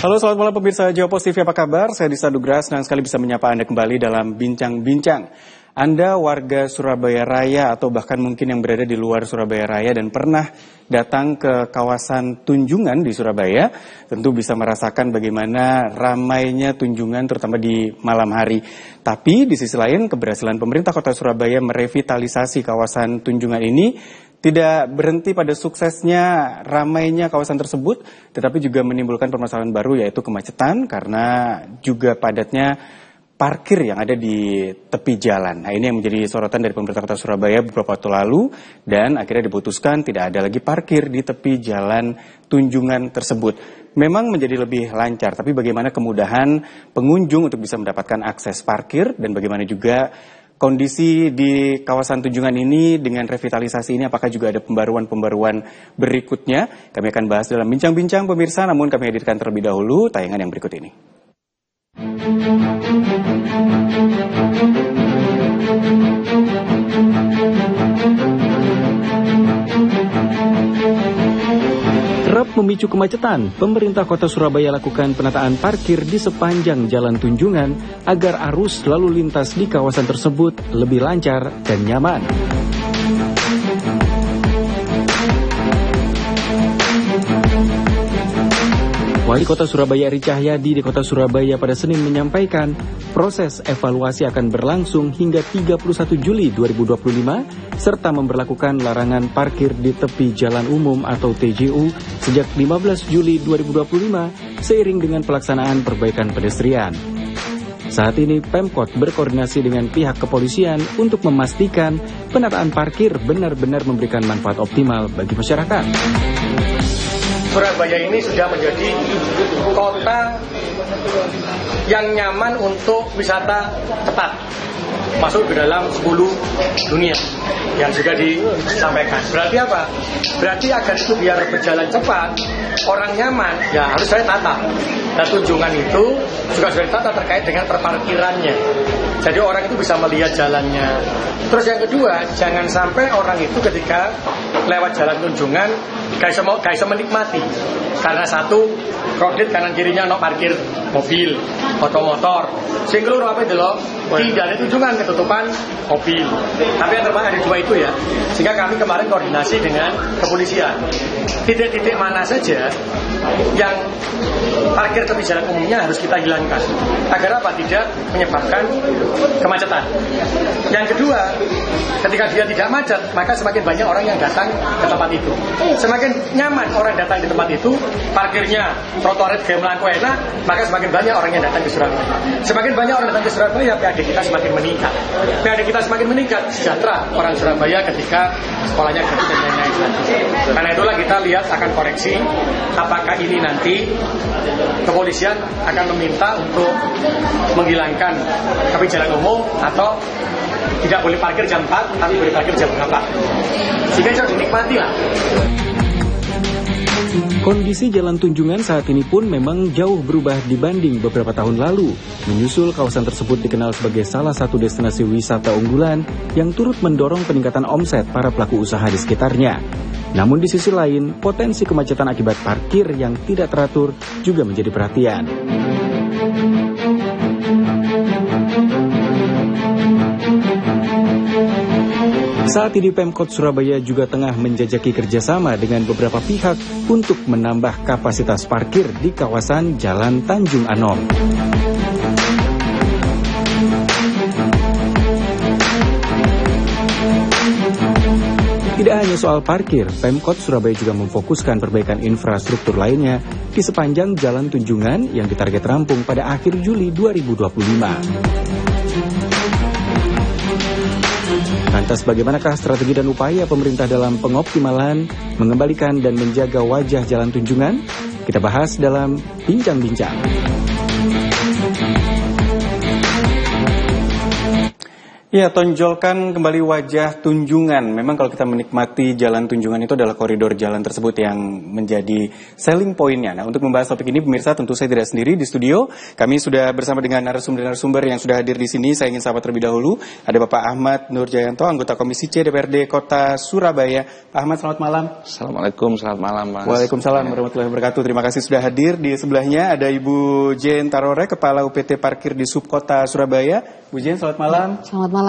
Halo, selamat malam pemirsa Jawa Post TV, apa kabar? Saya Disa Dugras, senang sekali bisa menyapa Anda kembali dalam Bincang-Bincang. Anda warga Surabaya Raya atau bahkan mungkin yang berada di luar Surabaya Raya dan pernah datang ke kawasan Tunjungan di Surabaya, tentu bisa merasakan bagaimana ramainya Tunjungan terutama di malam hari. Tapi di sisi lain, keberhasilan pemerintah Kota Surabaya merevitalisasi kawasan Tunjungan ini tidak berhenti pada suksesnya ramainya kawasan tersebut, tetapi juga menimbulkan permasalahan baru yaitu kemacetan karena juga padatnya parkir yang ada di tepi jalan. Nah, ini yang menjadi sorotan dari pemerintah Kota Surabaya beberapa waktu lalu dan akhirnya diputuskan tidak ada lagi parkir di tepi jalan Tunjungan tersebut. Memang menjadi lebih lancar, tapi bagaimana kemudahan pengunjung untuk bisa mendapatkan akses parkir dan bagaimana juga kondisi di kawasan Tunjungan ini dengan revitalisasi ini, apakah juga ada pembaruan-pembaruan berikutnya? Kami akan bahas dalam Bincang-Bincang pemirsa, namun kami hadirkan terlebih dahulu tayangan yang berikut ini. Kerap memicu kemacetan, pemerintah Kota Surabaya lakukan penataan parkir di sepanjang Jalan Tunjungan agar arus lalu lintas di kawasan tersebut lebih lancar dan nyaman. Wali Kota Surabaya Eri Cahyadi di Kota Surabaya pada Senin menyampaikan proses evaluasi akan berlangsung hingga 31 Juli 2025 serta memberlakukan larangan parkir di tepi jalan umum atau TJU sejak 15 Juli 2025 seiring dengan pelaksanaan perbaikan pedestrian. Saat ini Pemkot berkoordinasi dengan pihak kepolisian untuk memastikan penataan parkir benar-benar memberikan manfaat optimal bagi masyarakat. Surabaya ini sudah menjadi kota yang nyaman untuk wisata cepat, masuk ke dalam 10 dunia yang juga disampaikan. Berarti apa? Berarti agar itu biar berjalan cepat, orang nyaman, ya harus saya tata. Dan Tunjungan itu juga sudah ditata terkait dengan perparkirannya. Jadi orang itu bisa melihat jalannya. Terus yang kedua, jangan sampai orang itu ketika lewat jalan Tunjungan gak bisa menikmati. Karena satu, kredit kanan kirinya no parkir mobil, otomotor. Sing keloro apa itu loh? Tidak ada Tunjungan, ketutupan mobil. Tapi yang terpenting ada dua itu ya. Sehingga kami kemarin koordinasi dengan kepolisian. Titik-titik mana saja yang parkir tepi jalan umumnya harus kita hilangkan. Agar apa? Tidak menyebabkan kemacetan. Yang kedua, ketika dia tidak macet, maka semakin banyak orang yang datang ke tempat itu. Semakin nyaman orang datang di tempat itu, parkirnya, trotoarnya gaya melangkau enak, maka semakin banyak orang yang datang ke Surabaya. Semakin banyak orang datang ke Surabaya, PAD kita semakin meningkat. PAD kita semakin meningkat, sejahtera orang Surabaya ketika sekolahnya gratis dan lain-lain. Karena itulah kita lihat akan koreksi, apakah ini nanti kepolisian akan meminta untuk menghilangkan tepi jalan umum atau tidak boleh parkir jam 4, tapi boleh parkir jam berapa. Sehingga bisa dinikmati lah. Kondisi Jalan Tunjungan saat ini pun memang jauh berubah dibanding beberapa tahun lalu. Menyusul kawasan tersebut dikenal sebagai salah satu destinasi wisata unggulan yang turut mendorong peningkatan omset para pelaku usaha di sekitarnya. Namun di sisi lain, potensi kemacetan akibat parkir yang tidak teratur juga menjadi perhatian. Saat ini Pemkot Surabaya juga tengah menjajaki kerjasama dengan beberapa pihak untuk menambah kapasitas parkir di kawasan Jalan Tanjung Anom. Tidak hanya soal parkir, Pemkot Surabaya juga memfokuskan perbaikan infrastruktur lainnya di sepanjang Jalan Tunjungan yang ditarget rampung pada akhir Juli 2025. Lantas bagaimanakah strategi dan upaya pemerintah dalam pengoptimalan, mengembalikan dan menjaga wajah Jalan Tunjungan? Kita bahas dalam Bincang-Bincang. Ya, tonjolkan kembali wajah Tunjungan. Memang kalau kita menikmati jalan Tunjungan itu adalah koridor jalan tersebut yang menjadi selling point-nya. Nah, untuk membahas topik ini, pemirsa, tentu saya tidak sendiri di studio. Kami sudah bersama dengan narasumber yang sudah hadir di sini. Saya ingin sapa terlebih dahulu. Ada Bapak Ahmad Nurjayanto, anggota Komisi C DPRD Kota Surabaya. Pak Ahmad, selamat malam. Assalamualaikum, selamat malam, Mas. Waalaikumsalam warahmatullahi wabarakatuh. Terima kasih sudah hadir. Di sebelahnya ada Ibu Jen Tarore, Kepala UPT Parkir di Subkota Surabaya. Bu Jen, selamat malam. Selamat malam.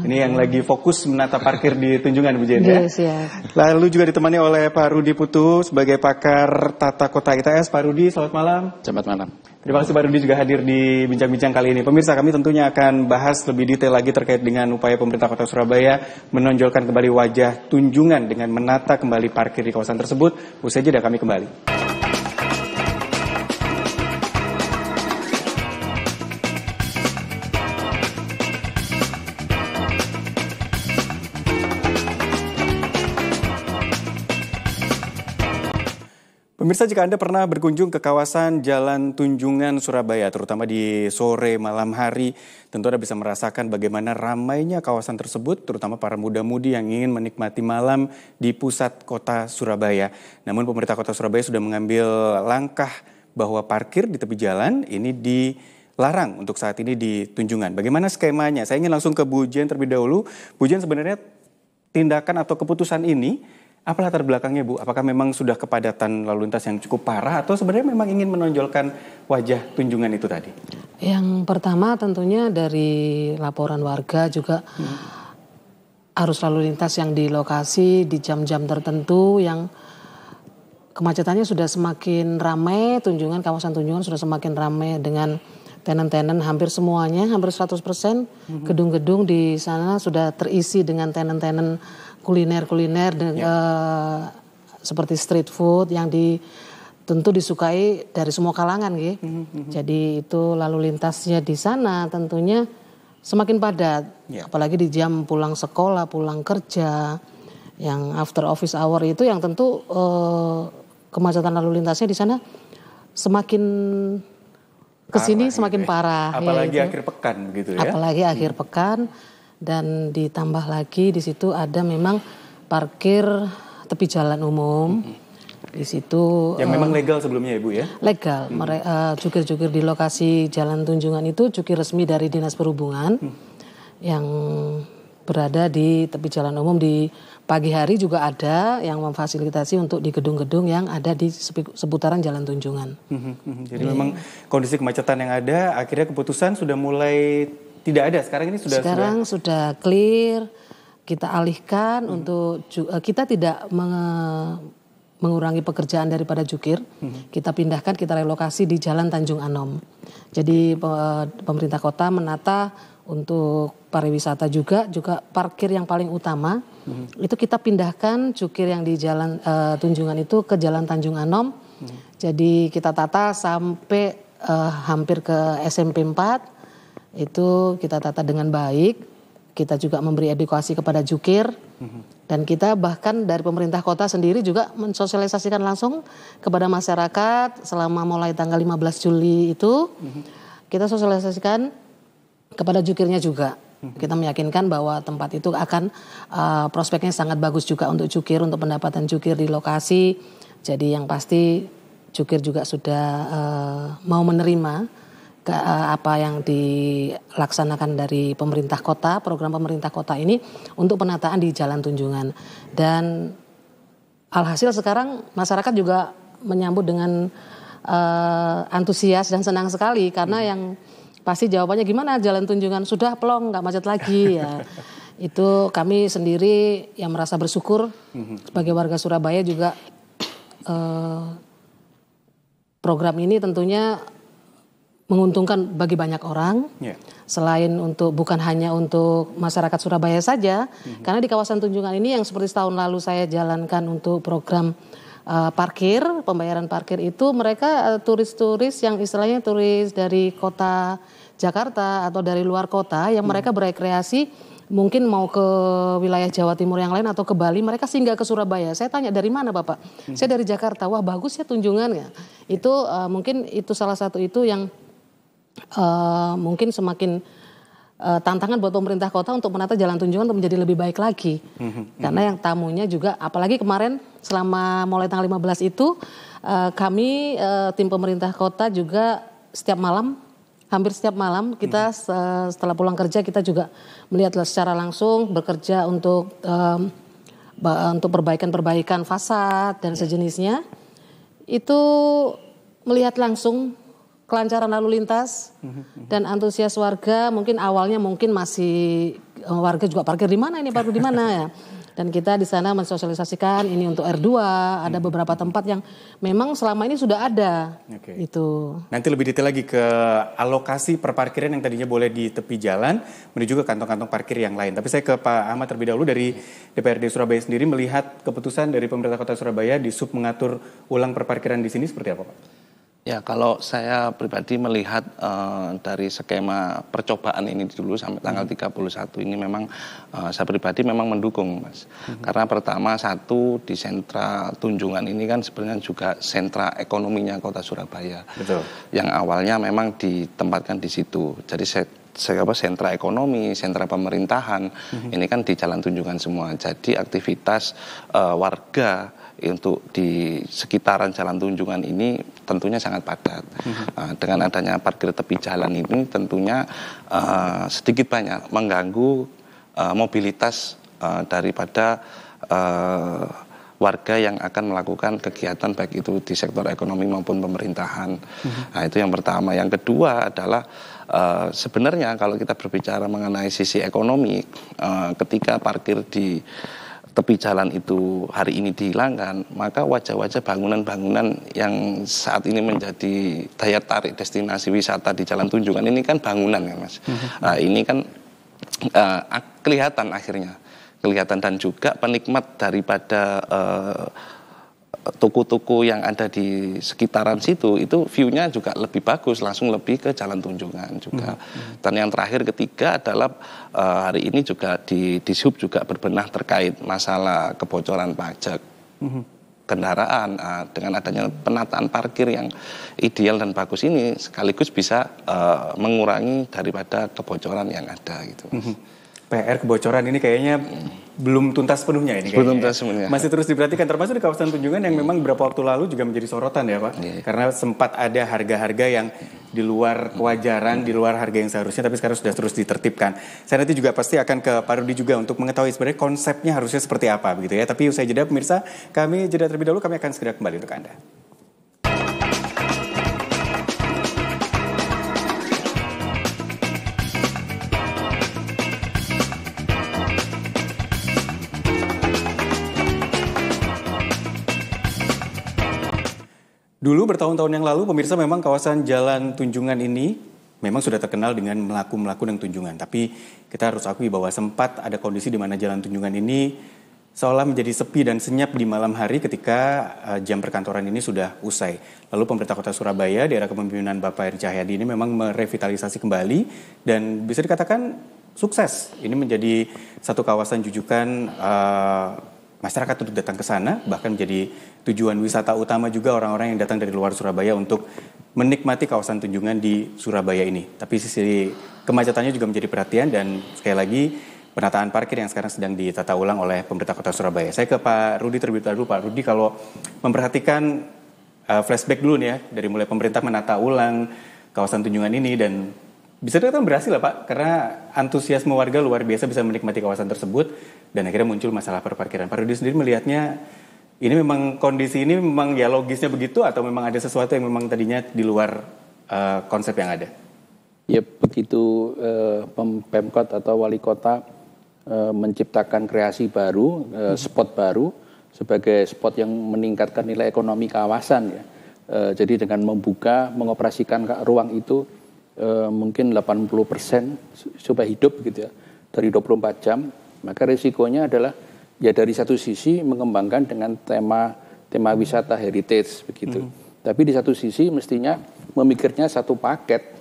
Ini yang lagi fokus menata parkir di Tunjungan, Bu Jen, ya? Yes, ya. Lalu juga ditemani oleh Pak Rudi Putu sebagai pakar tata kota ITS. Pak Rudi, selamat malam. Selamat malam. Terima kasih Pak Rudi juga hadir di bincang-bincang kali ini. Pemirsa, kami tentunya akan bahas lebih detail lagi terkait dengan upaya pemerintah Kota Surabaya menonjolkan kembali wajah Tunjungan dengan menata kembali parkir di kawasan tersebut. Usai jeda kami kembali. Pemirsa, jika Anda pernah berkunjung ke kawasan Jalan Tunjungan Surabaya, terutama di sore malam hari, tentu Anda bisa merasakan bagaimana ramainya kawasan tersebut, terutama para muda-mudi yang ingin menikmati malam di pusat kota Surabaya. Namun pemerintah kota Surabaya sudah mengambil langkah bahwa parkir di tepi jalan ini dilarang untuk saat ini di Tunjungan. Bagaimana skemanya? Saya ingin langsung ke Bu Jen terlebih dahulu. Bu Jen, sebenarnya tindakan atau keputusan ini, apa latar belakangnya, Bu? Apakah memang sudah kepadatan lalu lintas yang cukup parah atau sebenarnya memang ingin menonjolkan wajah Tunjungan itu tadi? Yang pertama tentunya dari laporan warga juga arus lalu lintas yang di lokasi di jam-jam tertentu yang kemacetannya sudah semakin ramai, kawasan Tunjungan sudah semakin ramai dengan tenan-tenan hampir semuanya, hampir 100%. Gedung-gedung di sana sudah terisi dengan tenan-tenan kuliner-kuliner seperti street food yang tentu disukai dari semua kalangan, gitu. Jadi itu lalu lintasnya di sana tentunya semakin padat, apalagi di jam pulang sekolah, pulang kerja, yang after office hour itu yang tentu kemacetan lalu lintasnya di sana semakin kesini semakin parah. Apalagi akhir pekan gitu ya. Apalagi akhir pekan. Dan ditambah lagi di situ ada memang parkir tepi jalan umum. Di situ yang memang legal sebelumnya, Ibu, ya? Legal. Jukir-jukir di lokasi Jalan Tunjungan itu jukir resmi dari Dinas Perhubungan yang berada di tepi jalan umum. Di pagi hari juga ada yang memfasilitasi untuk di gedung-gedung yang ada di seputaran Jalan Tunjungan. Jadi memang kondisi kemacetan yang ada akhirnya keputusan sudah mulai tidak ada. Sekarang sudah clear. Kita alihkan untuk kita tidak mengurangi pekerjaan daripada jukir. Kita pindahkan, kita relokasi di Jalan Tanjung Anom. Jadi pemerintah kota menata untuk pariwisata juga parkir yang paling utama itu kita pindahkan jukir yang di Jalan Tunjungan itu ke Jalan Tanjung Anom. Jadi kita tata sampai hampir ke SMP 4. Itu kita tata dengan baik. Kita juga memberi edukasi kepada jukir. Dan kita bahkan dari pemerintah kota sendiri juga mensosialisasikan langsung kepada masyarakat selama mulai tanggal 15 Juli itu. Kita sosialisasikan kepada jukirnya juga. Kita meyakinkan bahwa tempat itu akan prospeknya sangat bagus juga untuk jukir, untuk pendapatan jukir di lokasi. Jadi yang pasti jukir juga sudah mau menerima apa yang dilaksanakan dari pemerintah kota, program pemerintah kota ini untuk penataan di Jalan Tunjungan. Dan alhasil sekarang masyarakat juga menyambut dengan antusias dan senang sekali karena yang pasti jawabannya gimana Jalan Tunjungan sudah plong, nggak macet lagi ya. Itu kami sendiri yang merasa bersyukur sebagai warga Surabaya juga program ini tentunya menguntungkan bagi banyak orang, selain bukan hanya untuk masyarakat Surabaya saja, karena di kawasan Tunjungan ini yang seperti setahun lalu saya jalankan untuk program parkir, pembayaran parkir itu mereka turis-turis yang istilahnya turis dari kota Jakarta atau dari luar kota yang mereka berekreasi mungkin mau ke wilayah Jawa Timur yang lain atau ke Bali, mereka singgah ke Surabaya. Saya tanya dari mana Bapak? Saya dari Jakarta. Wah bagus ya Tunjungan ya. Itu mungkin itu salah satu itu yang mungkin semakin tantangan buat pemerintah kota untuk menata jalan Tunjungan untuk menjadi lebih baik lagi. Karena yang tamunya juga, apalagi kemarin selama mulai tanggal 15 itu, kami tim pemerintah kota juga hampir setiap malam kita setelah pulang kerja kita juga melihat secara langsung bekerja untuk perbaikan fasad dan sejenisnya. Itu melihat langsung kelancaran lalu lintas dan antusias warga. Mungkin awalnya masih warga juga parkir di mana ya. Dan kita di sana mensosialisasikan ini untuk R2, ada beberapa tempat yang memang selama ini sudah ada. Itu. Nanti lebih detail lagi ke alokasi perparkiran yang tadinya boleh di tepi jalan menuju ke kantong-kantong parkir yang lain. Tapi saya ke Pak Ahmad terlebih dahulu dari DPRD Surabaya sendiri, melihat keputusan dari pemerintah Kota Surabaya di sub mengatur ulang perparkiran di sini seperti apa, Pak? Ya, kalau saya pribadi melihat dari skema percobaan ini dulu sampai tanggal 31 ini memang saya pribadi memang mendukung, Mas. Karena pertama, satu, di sentra Tunjungan ini kan sebenarnya juga sentra ekonominya Kota Surabaya. Betul. Yang awalnya memang ditempatkan di situ. Jadi sentra ekonomi, sentra pemerintahan, ini kan di Jalan Tunjungan semua. Jadi aktivitas warga untuk di sekitaran Jalan Tunjungan ini tentunya sangat padat. Dengan adanya parkir tepi jalan ini tentunya sedikit banyak mengganggu mobilitas daripada warga yang akan melakukan kegiatan baik itu di sektor ekonomi maupun pemerintahan. Nah, itu yang pertama. Yang kedua adalah sebenarnya kalau kita berbicara mengenai sisi ekonomi, ketika parkir di tepi jalan itu hari ini dihilangkan, maka wajah-wajah bangunan-bangunan yang saat ini menjadi daya tarik destinasi wisata di Jalan Tunjungan ini kan bangunan ya, Mas. Ini kan kelihatan akhirnya. Kelihatan, dan juga penikmat daripada toko-toko yang ada di sekitaran situ itu view-nya juga lebih bagus, langsung lebih ke Jalan Tunjungan juga. Dan yang terakhir ketiga adalah hari ini juga di Sub juga berbenah terkait masalah kebocoran pajak kendaraan. Dengan adanya penataan parkir yang ideal dan bagus ini sekaligus bisa mengurangi daripada kebocoran yang ada gitu, Mas. PR kebocoran ini kayaknya belum tuntas penuhnya ini. Belum tuntas sebenarnya. Masih terus diperhatikan, termasuk di kawasan Tunjungan yang memang beberapa waktu lalu juga menjadi sorotan ya, Pak. Karena sempat ada harga-harga yang di luar kewajaran, di luar harga yang seharusnya, tapi sekarang sudah terus ditertibkan. Saya nanti juga pasti akan ke Pak Rudi juga untuk mengetahui sebenarnya konsepnya harusnya seperti apa begitu ya. Tapi usai jeda pemirsa, kami jeda terlebih dahulu, kami akan segera kembali untuk Anda. Dulu bertahun-tahun yang lalu pemirsa memang kawasan Jalan Tunjungan ini memang sudah terkenal dengan melaku-melaku dan tunjungan. Tapi kita harus akui bahwa sempat ada kondisi di mana Jalan Tunjungan ini seolah menjadi sepi dan senyap di malam hari ketika jam perkantoran ini sudah usai. Lalu pemerintah Kota Surabaya di era kepemimpinan Bapak Eri Cahyadi ini memang merevitalisasi kembali dan bisa dikatakan sukses. Ini menjadi satu kawasan jujukan masyarakat untuk datang ke sana, bahkan menjadi tujuan wisata utama juga orang-orang yang datang dari luar Surabaya untuk menikmati kawasan Tunjungan di Surabaya ini. Tapi sisi kemacetannya juga menjadi perhatian dan sekali lagi penataan parkir yang sekarang sedang ditata ulang oleh pemerintah Kota Surabaya. Saya ke Pak Rudi terlebih dahulu. Pak Rudi, kalau memperhatikan flashback dulu nih ya, dari mulai pemerintah menata ulang kawasan Tunjungan ini dan bisa dikatakan berhasil lah Pak, karena antusiasme warga luar biasa bisa menikmati kawasan tersebut dan akhirnya muncul masalah perparkiran. Pak Rudi sendiri melihatnya ini memang kondisi ini memang ya logisnya begitu atau memang ada sesuatu yang memang tadinya di luar konsep yang ada? Ya begitu Pemkot atau Wali Kota menciptakan kreasi baru, spot baru sebagai spot yang meningkatkan nilai ekonomi kawasan ya. Jadi dengan mengoperasikan ruang itu mungkin 80% supaya hidup gitu ya dari 24 jam, maka risikonya adalah ya dari satu sisi mengembangkan dengan tema wisata heritage begitu. Tapi di satu sisi mestinya memikirnya satu paket.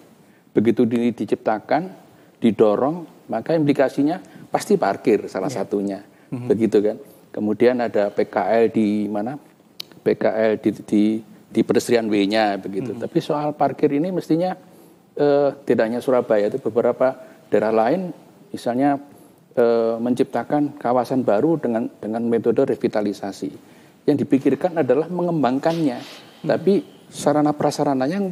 Begitu diciptakan, didorong, maka implikasinya pasti parkir salah satunya. Begitu kan. Kemudian ada PKL di mana? PKL di pedestrian W-nya begitu. Tapi soal parkir ini mestinya tidak hanya Surabaya, itu beberapa daerah lain misalnya menciptakan kawasan baru dengan metode revitalisasi. Yang dipikirkan adalah mengembangkannya, tapi sarana prasarananya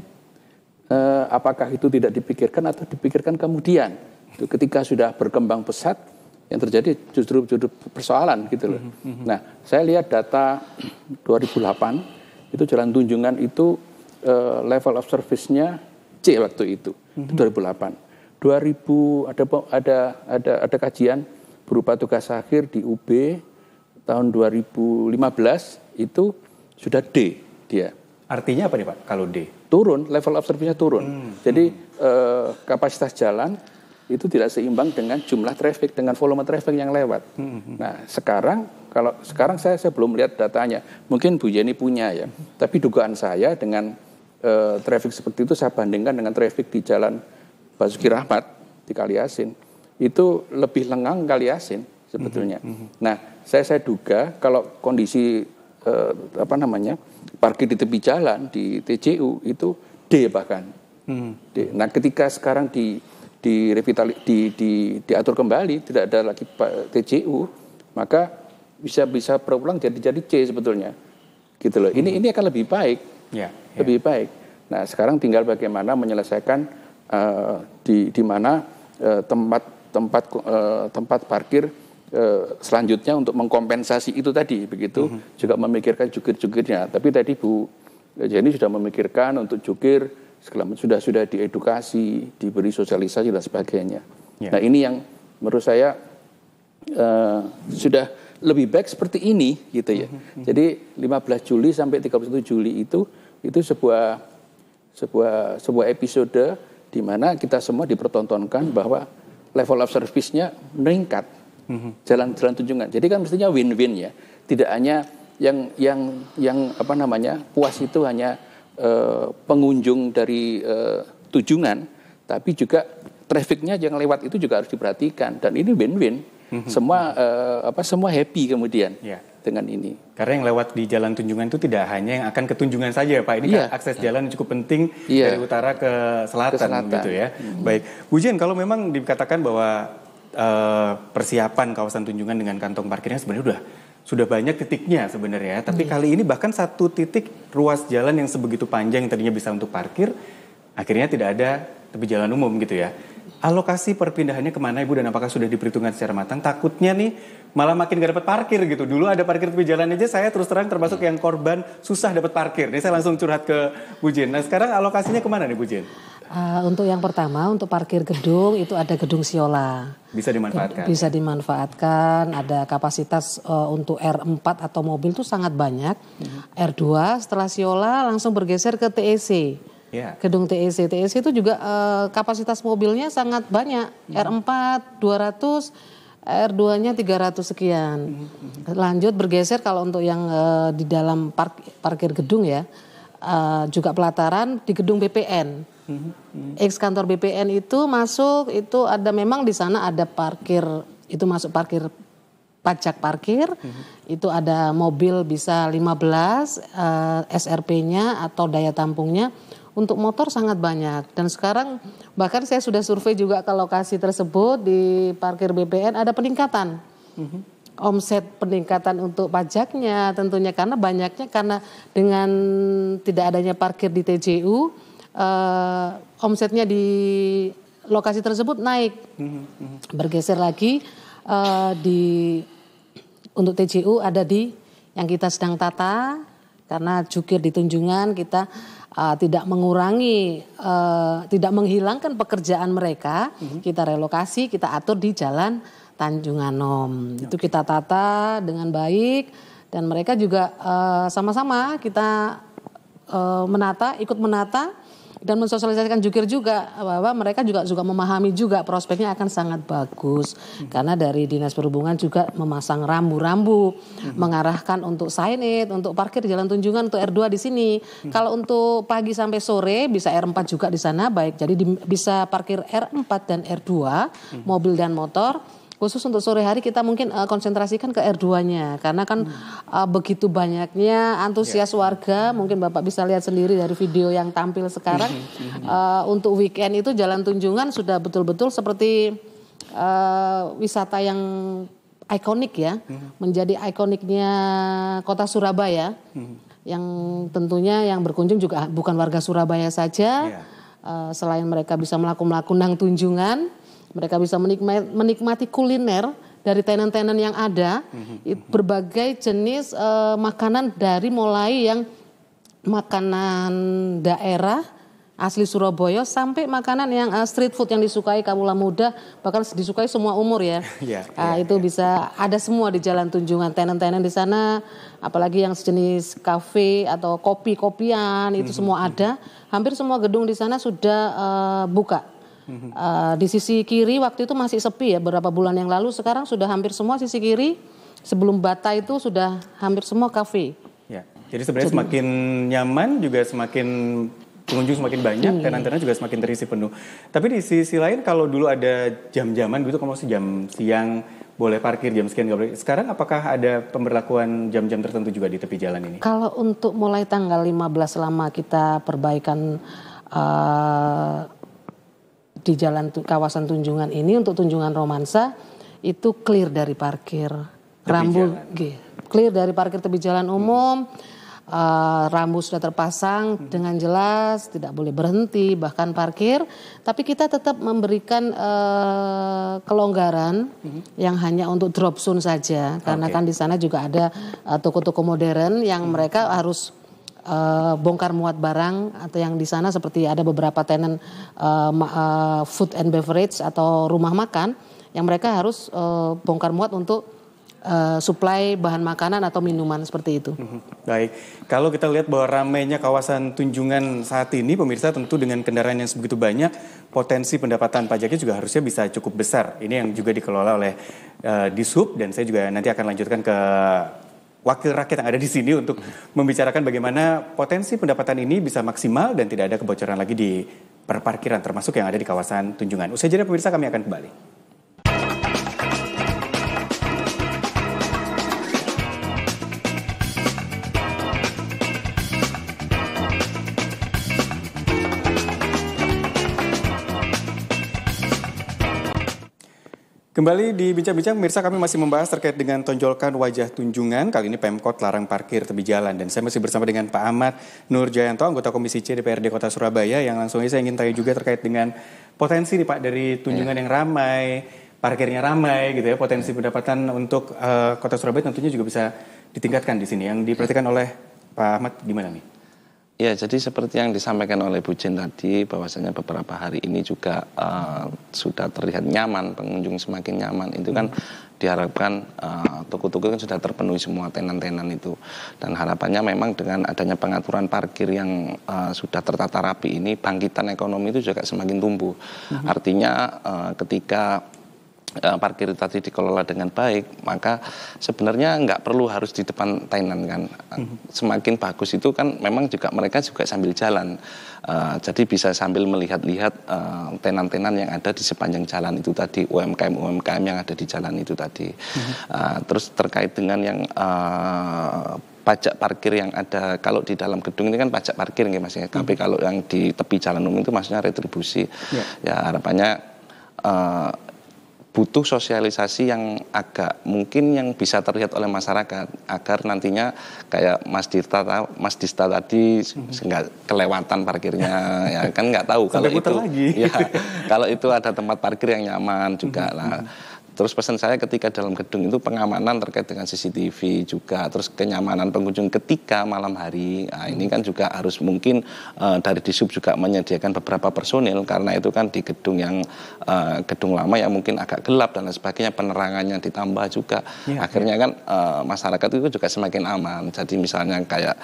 apakah itu tidak dipikirkan atau dipikirkan kemudian? Itu ketika sudah berkembang pesat, yang terjadi justru persoalan gitu loh. Nah, saya lihat data 2008 itu Jalan Tunjungan itu level of service-nya C waktu itu 2008. 2000 ada kajian berupa tugas akhir di UB tahun 2015 itu sudah D dia. Artinya apa nih Pak kalau D? Turun, level of service-nya turun. Jadi kapasitas jalan itu tidak seimbang dengan jumlah traffic, dengan volume traffic yang lewat. Nah, sekarang saya belum lihat datanya. Mungkin Bu Yeni punya ya. Tapi dugaan saya dengan traffic seperti itu saya bandingkan dengan traffic di Jalan Basuki Rahmat di Kaliasin. Itu lebih lengang Kaliasin sebetulnya. Nah, saya duga kalau kondisi parkir di tepi jalan di TJU itu D bahkan. D. Nah, ketika sekarang diatur kembali, tidak ada lagi TJU, maka bisa berulang jadi C sebetulnya, gitu loh. Ini akan lebih baik, lebih baik. Nah, sekarang tinggal bagaimana menyelesaikan di mana tempat parkir selanjutnya untuk mengkompensasi itu tadi, begitu. Juga memikirkan jukir-jukirnya. Tapi tadi Bu Jenny sudah memikirkan untuk jukir sudah diedukasi, diberi sosialisasi dan sebagainya. Nah, ini yang menurut saya sudah lebih baik seperti ini gitu ya. Jadi 15 Juli sampai 31 Juli itu sebuah episode di mana kita semua dipertontonkan bahwa level of service-nya meningkat. Jalan Tunjungan. Jadi kan mestinya win-win ya. Tidak hanya yang puas itu hanya pengunjung dari Tunjungan, tapi juga trafficnya yang lewat itu juga harus diperhatikan, dan ini win-win. Semua happy kemudian dengan ini. Karena yang lewat di Jalan Tunjungan itu tidak hanya yang akan ke Tunjungan saja Pak, ini kan akses jalan cukup penting dari utara ke selatan. Gitu ya. Baik, Bu Jen, kalau memang dikatakan bahwa persiapan kawasan Tunjungan dengan kantong parkirnya sebenarnya sudah banyak titiknya sebenarnya, tapi kali ini bahkan satu titik ruas jalan yang sebegitu panjang yang tadinya bisa untuk parkir, akhirnya tidak ada tepi jalan umum gitu ya. Alokasi perpindahannya kemana Ibu, dan apakah sudah diperhitungkan secara matang? Takutnya nih malah makin gak dapat parkir gitu. Dulu ada parkir tepi jalan aja saya terus terang termasuk yang korban susah dapat parkir. Nih saya langsung curhat ke Bu Jen. Nah sekarang alokasinya kemana nih Bu Jen? Untuk yang pertama, untuk parkir gedung itu ada gedung Siola. Bisa dimanfaatkan? Bisa dimanfaatkan, ada kapasitas untuk R4 atau mobil itu sangat banyak. R2 setelah Siola langsung bergeser ke TEC. Gedung TEC itu juga kapasitas mobilnya sangat banyak. R4 200, R2-nya 300 sekian. Lanjut bergeser kalau untuk yang di dalam parkir gedung ya, juga pelataran di gedung BPN. Ex kantor BPN itu masuk, itu ada memang di sana ada parkir, itu masuk parkir pajak parkir, itu ada mobil bisa 15 SRP-nya atau daya tampungnya. Untuk motor sangat banyak, dan sekarang bahkan saya sudah survei juga ke lokasi tersebut di parkir BPN ada peningkatan. Omset peningkatan untuk pajaknya tentunya karena banyaknya, karena dengan tidak adanya parkir di TJU, omsetnya di lokasi tersebut naik. Bergeser lagi untuk TJU ada di yang kita sedang tata, karena jukir di Tunjungan kita tidak mengurangi, tidak menghilangkan pekerjaan mereka, kita relokasi, kita atur di Jalan Tanjung Anom. Itu kita tata dengan baik, dan mereka juga sama-sama kita ikut menata dan mensosialisasikan jukir juga, bahwa mereka juga memahami juga prospeknya akan sangat bagus. Karena dari Dinas Perhubungan juga memasang rambu-rambu, mengarahkan untuk signage, untuk parkir di Jalan Tunjungan, untuk R2 di sini. Kalau untuk pagi sampai sore bisa R4 juga di sana, baik. Jadi bisa parkir R4 dan R2, mobil dan motor. Khusus untuk sore hari kita mungkin konsentrasikan ke R2-nya karena kan begitu banyaknya antusias warga, mungkin Bapak bisa lihat sendiri dari video yang tampil sekarang. Untuk weekend itu Jalan Tunjungan sudah betul-betul seperti wisata yang ikonik ya, menjadi ikoniknya kota Surabaya, yang tentunya yang berkunjung juga bukan warga Surabaya saja. Selain mereka bisa melakukan Tunjungan, mereka bisa menikmati kuliner dari tenan-tenan yang ada, berbagai jenis makanan dari mulai yang makanan daerah asli Surabaya sampai makanan yang street food yang disukai kaula muda, bahkan disukai semua umur ya. Itu bisa ada semua di Jalan Tunjungan, tenan-tenan di sana, apalagi yang sejenis kafe atau kopi-kopian itu semua ada. Hampir semua gedung di sana sudah buka. Di sisi kiri waktu itu masih sepi ya beberapa bulan yang lalu, sekarang sudah hampir semua sisi kiri sebelum Bata itu sudah hampir semua kafe. Ya, jadi sebenarnya semakin nyaman juga semakin pengunjung semakin banyak, tenan-tenan juga semakin terisi penuh. Tapi di sisi lain kalau dulu ada jam-jaman gitu, kalau jam siang boleh parkir, jam sekian nggak boleh. Sekarang apakah ada pemberlakuan jam-jam tertentu juga di tepi jalan ini? Kalau untuk mulai tanggal 15 selama kita perbaikan di jalan kawasan Tunjungan ini untuk Tunjungan Romansa itu clear dari parkir clear dari parkir tepi jalan umum, rambu sudah terpasang dengan jelas, tidak boleh berhenti bahkan parkir, tapi kita tetap memberikan kelonggaran yang hanya untuk drop zone saja karena kan di sana juga ada toko-toko modern yang mereka harus bongkar muat barang, atau yang di sana seperti ada beberapa tenan food and beverage atau rumah makan yang mereka harus bongkar muat untuk suplai bahan makanan atau minuman seperti itu. Baik, kalau kita lihat bahwa ramainya kawasan Tunjungan saat ini, pemirsa, tentu dengan kendaraan yang sebegitu banyak, potensi pendapatan pajaknya juga harusnya bisa cukup besar. Ini yang juga dikelola oleh Dishub, dan saya juga nanti akan lanjutkan ke wakil rakyat yang ada di sini untuk membicarakan bagaimana potensi pendapatan ini bisa maksimal dan tidak ada kebocoran lagi di perparkiran termasuk yang ada di kawasan Tunjungan. Usai jeda pemirsa, kami akan kembali. Kembali di Bincang-Bincang, pemirsa, kami masih membahas terkait dengan tonjolkan wajah Tunjungan. Kali ini Pemkot larang parkir tepi jalan. Dan saya masih bersama dengan Pak Ahmad Nurjayanto, anggota Komisi C DPRD Kota Surabaya, yang langsung aja saya ingin tanya juga terkait dengan potensi nih Pak, dari Tunjungan yang ramai, parkirnya ramai gitu ya, potensi pendapatan untuk Kota Surabaya tentunya juga bisa ditingkatkan di sini. Yang diperhatikan oleh Pak Ahmad gimana nih? Ya, jadi seperti yang disampaikan oleh Bu Jen tadi, bahwasanya beberapa hari ini juga sudah terlihat nyaman, pengunjung semakin nyaman. Itu kan diharapkan toko-toko kan sudah terpenuhi semua tenan-tenan itu. Dan harapannya memang dengan adanya pengaturan parkir yang sudah tertata rapi ini, bangkitan ekonomi itu juga semakin tumbuh. Artinya ketika parkir tadi dikelola dengan baik, maka sebenarnya nggak perlu harus di depan tenan kan. Semakin bagus itu kan memang juga mereka juga sambil jalan. Jadi bisa sambil melihat-lihat tenan-tenan yang ada di sepanjang jalan itu tadi, UMKM yang ada di jalan itu tadi. Terus terkait dengan yang pajak parkir yang ada, kalau di dalam gedung ini kan pajak parkir nggih Mas ya. Tapi kalau yang di tepi jalan umum itu maksudnya retribusi. Ya harapannya butuh sosialisasi yang agak mungkin yang bisa terlihat oleh masyarakat agar nantinya kayak Mas Dista tadi nggak kelewatan parkirnya, ya kan nggak tahu kalau itu lagi. Ya kalau itu ada tempat parkir yang nyaman juga lah. Terus pesan saya ketika dalam gedung itu pengamanan terkait dengan CCTV juga, terus kenyamanan pengunjung ketika malam hari. Nah, ini kan juga harus mungkin dari Dishub juga menyediakan beberapa personil, karena itu kan di gedung yang gedung lama yang mungkin agak gelap dan lain sebagainya, penerangannya ditambah juga. Akhirnya kan masyarakat itu juga semakin aman. Jadi misalnya kayak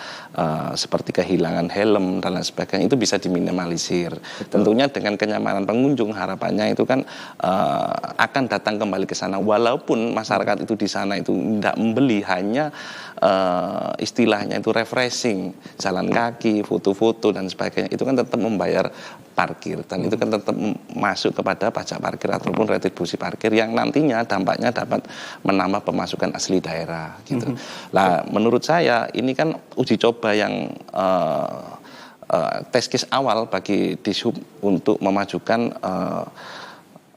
seperti kehilangan helm dan lain sebagainya itu bisa diminimalisir. Tentunya dengan kenyamanan pengunjung harapannya itu kan akan datang kembali kembali ke sana, walaupun masyarakat itu di sana itu tidak membeli, hanya istilahnya itu refreshing, jalan kaki, foto-foto dan sebagainya, itu kan tetap membayar parkir, dan itu kan tetap masuk kepada pajak parkir ataupun retribusi parkir yang nantinya dampaknya dapat menambah pemasukan asli daerah gitu. Nah, menurut saya ini kan uji coba yang test case awal bagi Dishub untuk memajukan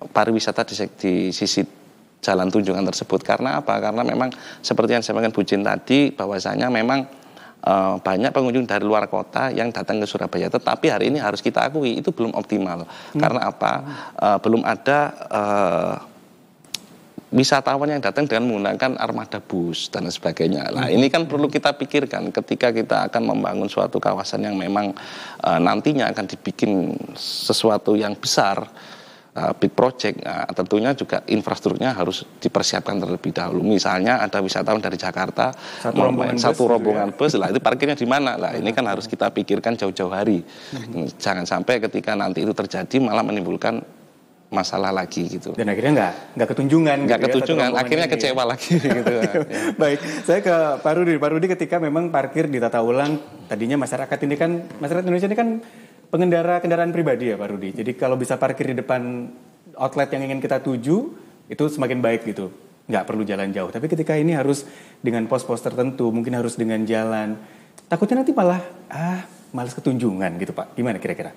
pariwisata di sisi jalan Tunjungan tersebut. Karena apa? Karena memang seperti yang saya sampaikan Bu Jin tadi, bahwasanya memang banyak pengunjung dari luar kota yang datang ke Surabaya, tetapi hari ini harus kita akui itu belum optimal. Karena apa? Belum ada wisatawan yang datang dengan menggunakan armada bus dan sebagainya. Nah, ini kan perlu kita pikirkan ketika kita akan membangun suatu kawasan yang memang nantinya akan dibikin sesuatu yang besar, big project. Nah, tentunya juga infrastrukturnya harus dipersiapkan terlebih dahulu. Misalnya ada wisatawan dari Jakarta, satu rombongan bus, lah itu parkirnya di mana? Lah ini kan harus kita pikirkan jauh-jauh hari. Jangan sampai ketika nanti itu terjadi malah menimbulkan masalah lagi gitu. Dan akhirnya nggak ketunjungan. Nggak ketunjungan, akhirnya kecewa lagi gitu. Baik, saya ke Pak Rudi. Pak Rudi, ketika memang parkir ditata ulang, tadinya masyarakat Indonesia ini kan pengendara kendaraan pribadi ya Pak Rudi. Jadi kalau bisa parkir di depan outlet yang ingin kita tuju, itu semakin baik gitu. Nggak perlu jalan jauh. Tapi ketika ini harus dengan pos-pos tertentu, mungkin harus dengan jalan, takutnya nanti malah malas ketunjungan gitu Pak. Gimana kira-kira?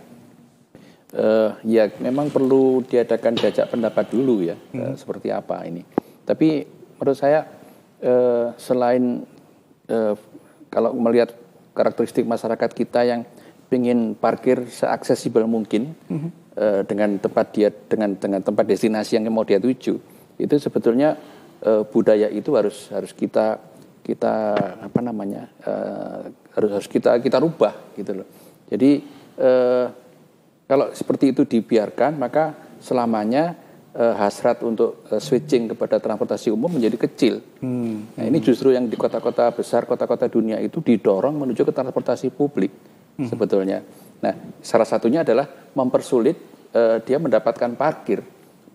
Ya memang perlu diadakan jajak pendapat dulu ya, seperti apa ini. Tapi menurut saya selain kalau melihat karakteristik masyarakat kita yang ingin parkir seaksesibel mungkin dengan tempat destinasi yang mau dia tuju, itu sebetulnya budaya itu harus kita harus kita rubah gitu loh. Jadi kalau seperti itu dibiarkan, maka selamanya hasrat untuk switching kepada transportasi umum menjadi kecil. Nah, ini justru yang di kota-kota besar, kota-kota dunia itu didorong menuju ke transportasi publik sebetulnya. Nah, salah satunya adalah mempersulit dia mendapatkan parkir,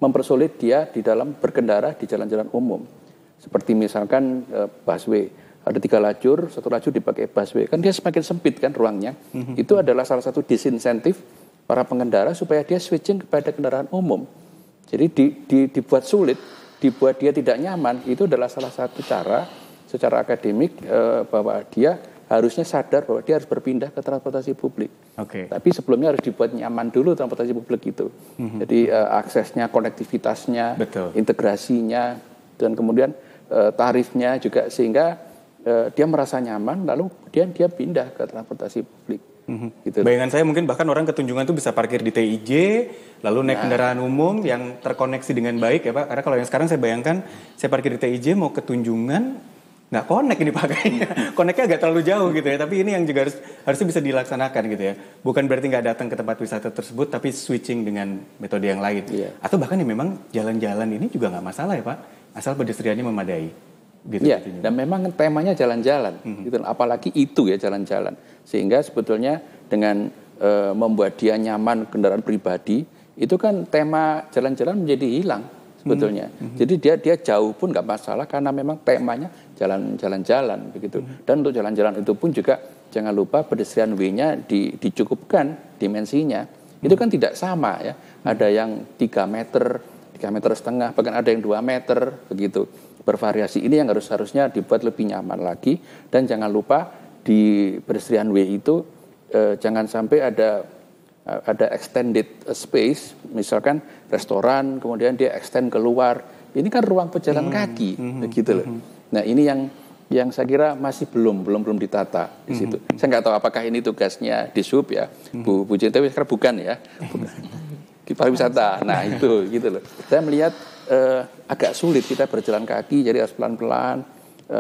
mempersulit dia di dalam berkendara di jalan-jalan umum. Seperti misalkan busway, ada 3 lajur, 1 lajur dipakai busway, kan dia semakin sempit kan ruangnya. Itu adalah salah satu disinsentif para pengendara supaya dia switching kepada kendaraan umum. Jadi dibuat sulit, dibuat dia tidak nyaman, itu adalah salah satu cara secara akademik bahwa dia harusnya sadar bahwa dia harus berpindah ke transportasi publik. Tapi sebelumnya harus dibuat nyaman dulu transportasi publik itu. Jadi aksesnya, konektivitasnya, integrasinya, dan kemudian tarifnya juga, sehingga dia merasa nyaman, lalu dia pindah ke transportasi publik. Gitu. Bayangan saya mungkin bahkan orang ketunjungan itu bisa parkir di TIJ, lalu naik kendaraan umum yang terkoneksi dengan baik ya Pak. Karena kalau yang sekarang saya bayangkan, saya parkir di TIJ mau ketunjungan, nggak connect ini pakainya. Connectnya agak terlalu jauh gitu ya. Tapi ini yang juga harusnya bisa dilaksanakan gitu ya. Bukan berarti nggak datang ke tempat wisata tersebut, tapi switching dengan metode yang lain. Atau bahkan ya memang jalan-jalan ini juga nggak masalah ya Pak, asal pedestriannya memadai. Gitu, ya, dan memang temanya jalan-jalan, gitu. Apalagi itu ya jalan-jalan, sehingga sebetulnya dengan membuat dia nyaman kendaraan pribadi, itu kan tema jalan-jalan menjadi hilang sebetulnya. Jadi dia jauh pun nggak masalah karena memang temanya jalan-jalan begitu. Dan untuk jalan-jalan itu pun juga jangan lupa pedestrian W-nya dicukupkan dimensinya. Itu kan tidak sama ya. Ada yang 3 meter, 3,5 meter, bahkan ada yang 2 meter begitu. Bervariasi. Ini yang harusnya dibuat lebih nyaman lagi, dan jangan lupa di pedestrian way itu jangan sampai ada extended space, misalkan restoran kemudian dia extend keluar. Ini kan ruang pejalan kaki begitu loh. Nah, ini yang saya kira masih belum ditata di situ. Saya nggak tahu apakah ini tugasnya Dishub ya, Bu Jin, tapi sekarang bukan ya. Pariwisata. Nah, itu gitu loh. Saya melihat agak sulit kita berjalan kaki, jadi harus pelan-pelan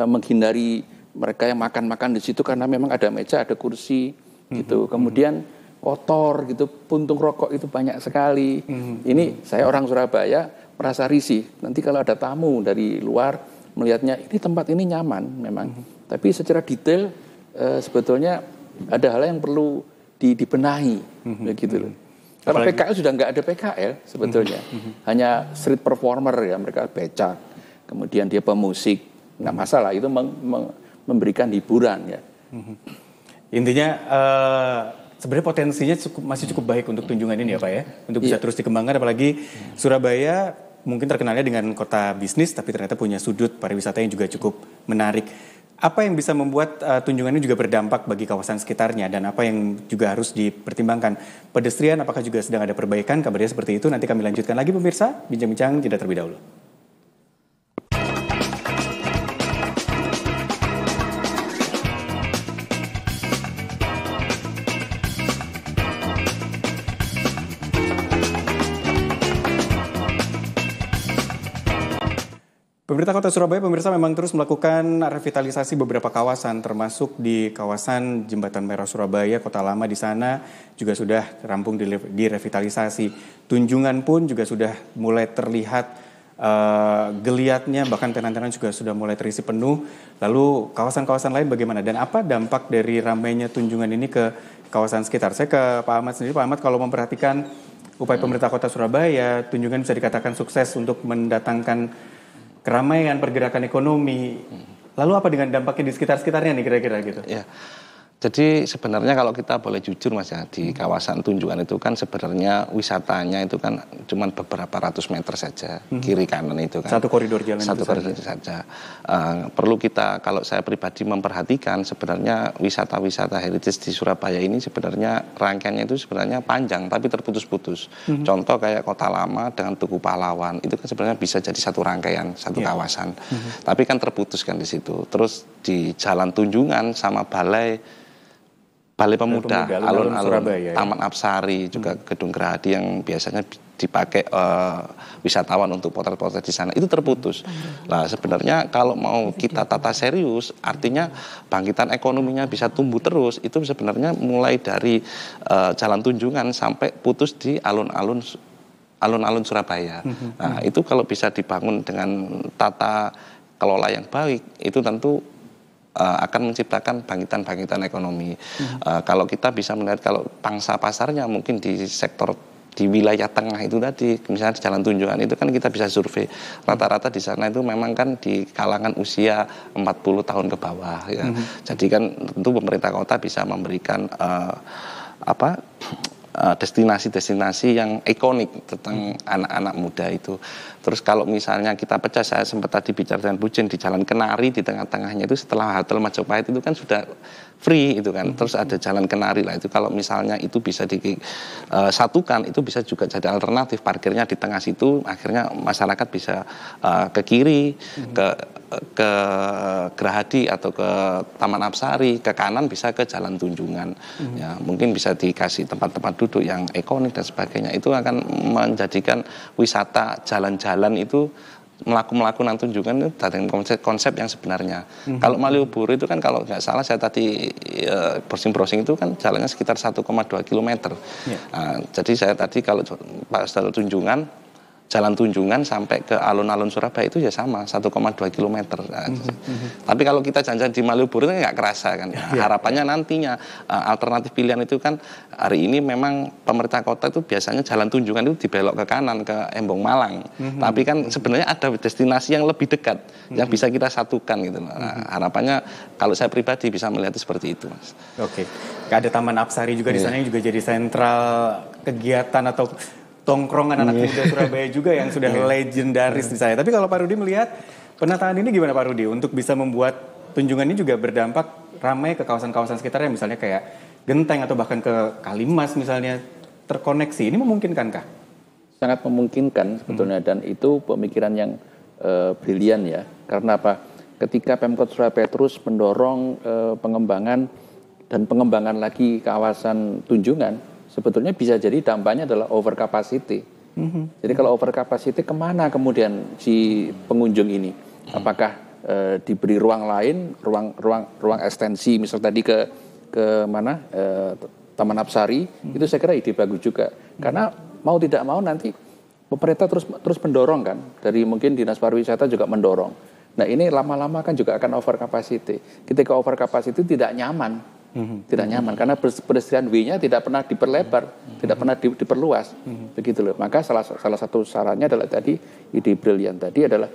menghindari mereka yang makan-makan di situ karena memang ada meja, ada kursi gitu. Kemudian kotor gitu, puntung rokok itu banyak sekali. Ini saya orang Surabaya merasa risih. Nanti kalau ada tamu dari luar melihatnya, ini tempat ini nyaman memang. Tapi secara detail sebetulnya ada hal yang perlu dibenahi begitu loh. Karena PKL sudah nggak ada PKL sebetulnya, hanya street performer ya, mereka beca, kemudian dia pemusik, nggak masalah, itu memberikan hiburan ya. Intinya sebenarnya potensinya masih cukup baik untuk Tunjungan ini ya Pak ya, untuk bisa terus dikembangkan, apalagi Surabaya mungkin terkenalnya dengan kota bisnis, tapi ternyata punya sudut pariwisata yang juga cukup menarik. Apa yang bisa membuat Tunjungan ini juga berdampak bagi kawasan sekitarnya, dan apa yang juga harus dipertimbangkan? Pedestrian apakah juga sedang ada perbaikan? Kabarnya seperti itu. Nanti kami lanjutkan lagi pemirsa, bincang-bincang jeda terlebih dahulu. Pemerintah Kota Surabaya, pemirsa, memang terus melakukan revitalisasi beberapa kawasan, termasuk di kawasan Jembatan Merah Surabaya, Kota Lama di sana juga sudah rampung direvitalisasi. Tunjungan pun juga sudah mulai terlihat geliatnya, bahkan tenan-tenan juga sudah mulai terisi penuh. Lalu kawasan-kawasan lain bagaimana? Dan apa dampak dari ramainya Tunjungan ini ke kawasan sekitar? Saya ke Pak Ahmad sendiri. Pak Ahmad, kalau memperhatikan upaya pemerintah Kota Surabaya, Tunjungan bisa dikatakan sukses untuk mendatangkan keramaian, pergerakan ekonomi. Lalu apa dengan dampaknya di sekitar-sekitarnya nih kira-kira gitu? Ya. Jadi sebenarnya kalau kita boleh jujur Mas ya, di kawasan Tunjungan itu kan sebenarnya wisatanya itu kan cuma beberapa ratus meter saja, kiri kanan itu kan. Satu koridor jalan. Satu koridor saja. Perlu kita, kalau saya pribadi memperhatikan, sebenarnya wisata-wisata heritage di Surabaya ini sebenarnya rangkaiannya itu sebenarnya panjang tapi terputus-putus. Contoh kayak Kota Lama dengan Tugu Pahlawan itu kan sebenarnya bisa jadi satu rangkaian, satu kawasan. Tapi kan terputus kan di situ. Terus di Jalan Tunjungan sama Balai Pemuda, alun-alun Taman Apsari, juga Gedung Gerahadi yang biasanya dipakai wisatawan untuk potret-potret di sana, itu terputus. Nah, sebenarnya kalau mau kita tata serius, artinya bangkitan ekonominya bisa tumbuh terus, itu sebenarnya mulai dari Jalan Tunjungan sampai putus di alun-alun Surabaya. Nah, itu kalau bisa dibangun dengan tata kelola yang baik, itu tentu akan menciptakan bangkitan-bangkitan ekonomi. Kalau kita bisa melihat, kalau pangsa pasarnya mungkin di sektor di wilayah tengah itu tadi, misalnya di Jalan Tunjungan itu kan kita bisa survei rata-rata di sana itu memang kan di kalangan usia 40 tahun ke bawah ya. Jadi kan tentu pemerintah kota bisa memberikan destinasi-destinasi yang ikonik tentang anak-anak muda itu. Terus kalau misalnya kita pecah, saya sempat tadi bicara dengan Bu Jen di Jalan Kenari, di tengah-tengahnya itu setelah Hotel Majapahit itu kan sudah free itu kan. Terus ada Jalan Kenari lah, itu kalau misalnya itu bisa disatukan, itu bisa juga jadi alternatif, parkirnya di tengah situ, akhirnya masyarakat bisa ke kiri, ke Gerahadi atau ke Taman Apsari, ke kanan bisa ke Jalan Tunjungan. Ya, mungkin bisa dikasih tempat-tempat duduk yang ikonik dan sebagainya. Itu akan menjadikan wisata jalan-jalan itu melakukan Tunjungan itu dengan konsep yang sebenarnya. Kalau Malioboro itu kan kalau nggak salah saya tadi browsing itu kan jalannya sekitar 1,2 km. Jadi saya tadi kalau pas Tunjungan, Jalan Tunjungan sampai ke alun-alun Surabaya itu ya sama 1,2 km. Tapi kalau kita jalan-jalan di Malioboro itu nggak kerasa kan. Harapannya nantinya alternatif pilihan itu kan hari ini memang pemerintah kota itu biasanya Jalan Tunjungan itu dibelok ke kanan ke Embong Malang. Tapi kan sebenarnya ada destinasi yang lebih dekat yang bisa kita satukan gitu. Harapannya kalau saya pribadi bisa melihat seperti itu, Mas. Oke. Ada Taman Apsari juga di sana yang juga jadi sentral kegiatan atau tongkrongan anak muda Surabaya juga yang sudah legendaris di saya. Tapi kalau Pak Rudi melihat penataan ini gimana Pak Rudi untuk bisa membuat Tunjungan ini juga berdampak ramai ke kawasan-kawasan sekitarnya, misalnya kayak Genteng atau bahkan ke Kalimas misalnya terkoneksi. Ini memungkinkankah? Sangat memungkinkan sebetulnya, dan itu pemikiran yang brilian ya. Karena apa? Ketika Pemkot Surabaya terus mendorong pengembangan lagi kawasan Tunjungan, sebetulnya bisa jadi dampaknya adalah over capacity. Jadi kalau over capacity, kemana kemudian si pengunjung ini? Apakah diberi ruang lain, ruang ekstensi, misal tadi ke mana Taman Apsari, itu saya kira ide bagus juga. Karena mau tidak mau nanti pemerintah terus mendorong kan, dari mungkin Dinas Pariwisata juga mendorong. Nah ini lama-lama kan juga akan over capacity. Ketika over capacity tidak nyaman Tidak nyaman karena pedestrian W-nya tidak pernah diperlebar, tidak pernah diperluas. Begitu loh. Maka salah satu sarannya adalah tadi ide brilian tadi adalah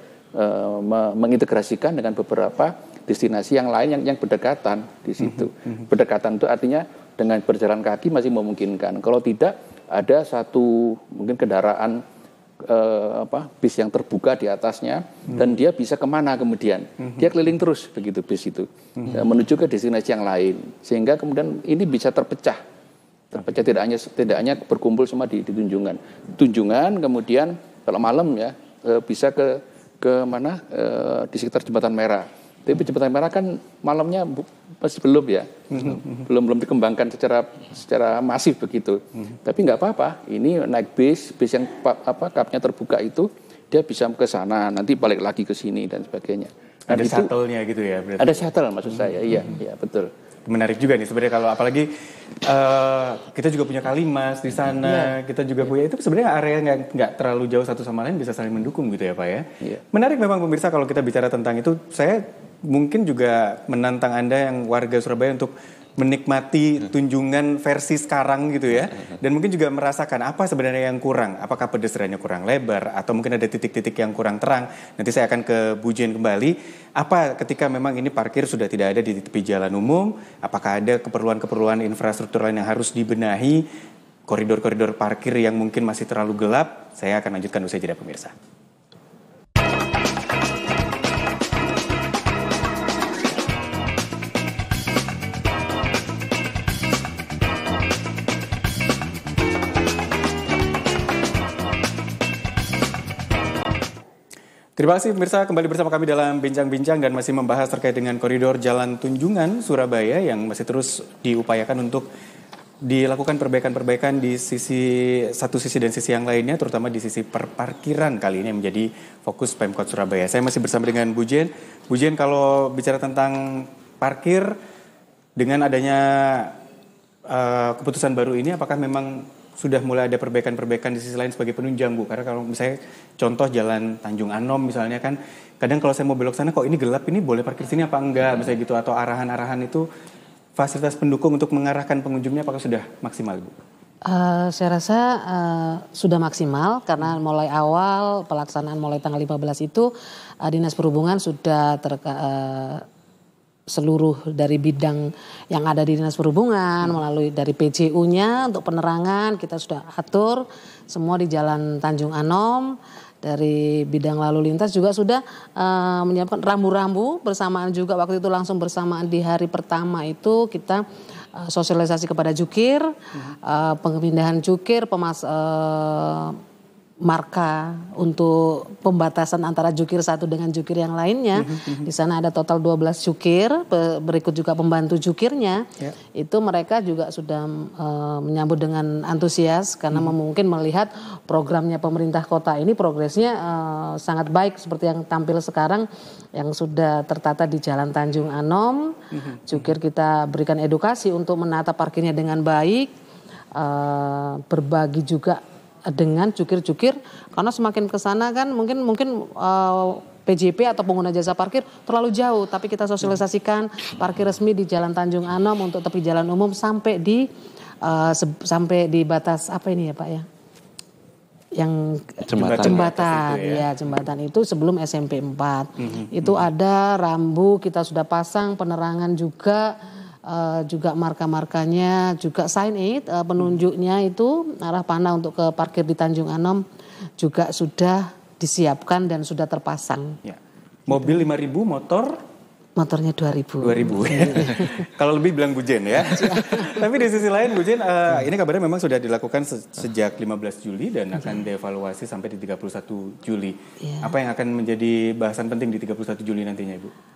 mengintegrasikan dengan beberapa destinasi yang lain yang berdekatan di situ. Berdekatan itu artinya dengan berjalan kaki masih memungkinkan. Kalau tidak ada satu mungkin kendaraan bis yang terbuka di atasnya dan dia bisa kemana kemudian dia keliling terus begitu bis itu menuju ke destinasi yang lain sehingga kemudian ini bisa terpecah tidak hanya berkumpul semua di Tunjungan kemudian kalau malam ya bisa ke mana di sekitar Jembatan Merah. Tapi Jembatan Merah kan malamnya masih belum ya, belum dikembangkan secara masif begitu. Tapi nggak apa-apa, ini naik bis yang kapnya terbuka itu dia bisa ke sana, nanti balik lagi ke sini dan sebagainya. Ada shuttle-nya gitu ya? Berarti. Ada shuttle maksud saya, iya betul. Menarik juga nih sebenarnya kalau apalagi kita juga punya Kalimas di sana, kita juga punya itu sebenarnya area yang nggak terlalu jauh satu sama lain bisa saling mendukung gitu ya Pak ya. Menarik memang pemirsa kalau kita bicara tentang itu, saya mungkin juga menantang Anda yang warga Surabaya untuk menikmati Tunjungan versi sekarang gitu ya. Dan mungkin juga merasakan apa sebenarnya yang kurang. Apakah pedestriannya kurang lebar atau mungkin ada titik-titik yang kurang terang. Nanti saya akan ke Bu Jen kembali. Apa ketika memang ini parkir sudah tidak ada di tepi jalan umum? Apakah ada keperluan-keperluan infrastruktur lain yang harus dibenahi? Koridor-koridor parkir yang mungkin masih terlalu gelap? Saya akan lanjutkan usai jeda pemirsa. Terima kasih pemirsa, kembali bersama kami dalam Bincang-Bincang dan masih membahas terkait dengan koridor Jalan Tunjungan Surabaya yang masih terus diupayakan untuk dilakukan perbaikan-perbaikan di satu sisi dan sisi yang lainnya, terutama di sisi parkiran kali ini yang menjadi fokus Pemkot Surabaya. Saya masih bersama dengan Bu Jen. Bu Jen, kalau bicara tentang parkir dengan adanya keputusan baru ini, apakah memang sudah mulai ada perbaikan-perbaikan di sisi lain sebagai penunjang Bu? Karena kalau misalnya contoh Jalan Tanjung Anom misalnya kan, kadang kalau saya mau belok sana kok ini gelap, ini boleh parkir sini apa enggak misalnya gitu, atau arahan-arahan itu fasilitas pendukung untuk mengarahkan pengunjungnya apakah sudah maksimal Bu? Saya rasa sudah maksimal karena mulai awal pelaksanaan mulai tanggal 15 itu Dinas Perhubungan sudah seluruh dari bidang yang ada di Dinas Perhubungan melalui dari PJU-nya untuk penerangan kita sudah atur semua di Jalan Tanjung Anom. Dari bidang lalu lintas juga sudah menyiapkan rambu-rambu bersamaan juga waktu itu langsung bersamaan di hari pertama itu kita sosialisasi kepada jukir, pemindahan jukir, marka untuk pembatasan antara jukir satu dengan jukir yang lainnya. Di sana ada total 12 jukir, berikut juga pembantu jukirnya. Itu mereka juga sudah menyambut dengan antusias karena mungkin melihat programnya pemerintah kota ini progresnya sangat baik seperti yang tampil sekarang yang sudah tertata di Jalan Tanjung Anom. Jukir kita berikan edukasi untuk menata parkirnya dengan baik, berbagi juga dengan jukir-jukir karena semakin ke sana kan mungkin PJP atau pengguna jasa parkir terlalu jauh, tapi kita sosialisasikan parkir resmi di Jalan Tanjung Anom untuk tepi jalan umum sampai di batas apa ini ya Pak ya, yang jembatan itu sebelum SMP 4 itu ada rambu kita sudah pasang, penerangan juga marka-markanya, juga sign it, penunjuknya itu arah panah untuk ke parkir di Tanjung Anom juga sudah disiapkan dan sudah terpasang. Ya. Mobil 5.000, motornya 2.000. Kalau lebih bilang Bu Jen ya. Tapi di sisi lain Bu Jen, ini kabarnya memang sudah dilakukan sejak 15 Juli dan akan dievaluasi sampai di 31 Juli. Ya. Apa yang akan menjadi bahasan penting di 31 Juli nantinya Ibu?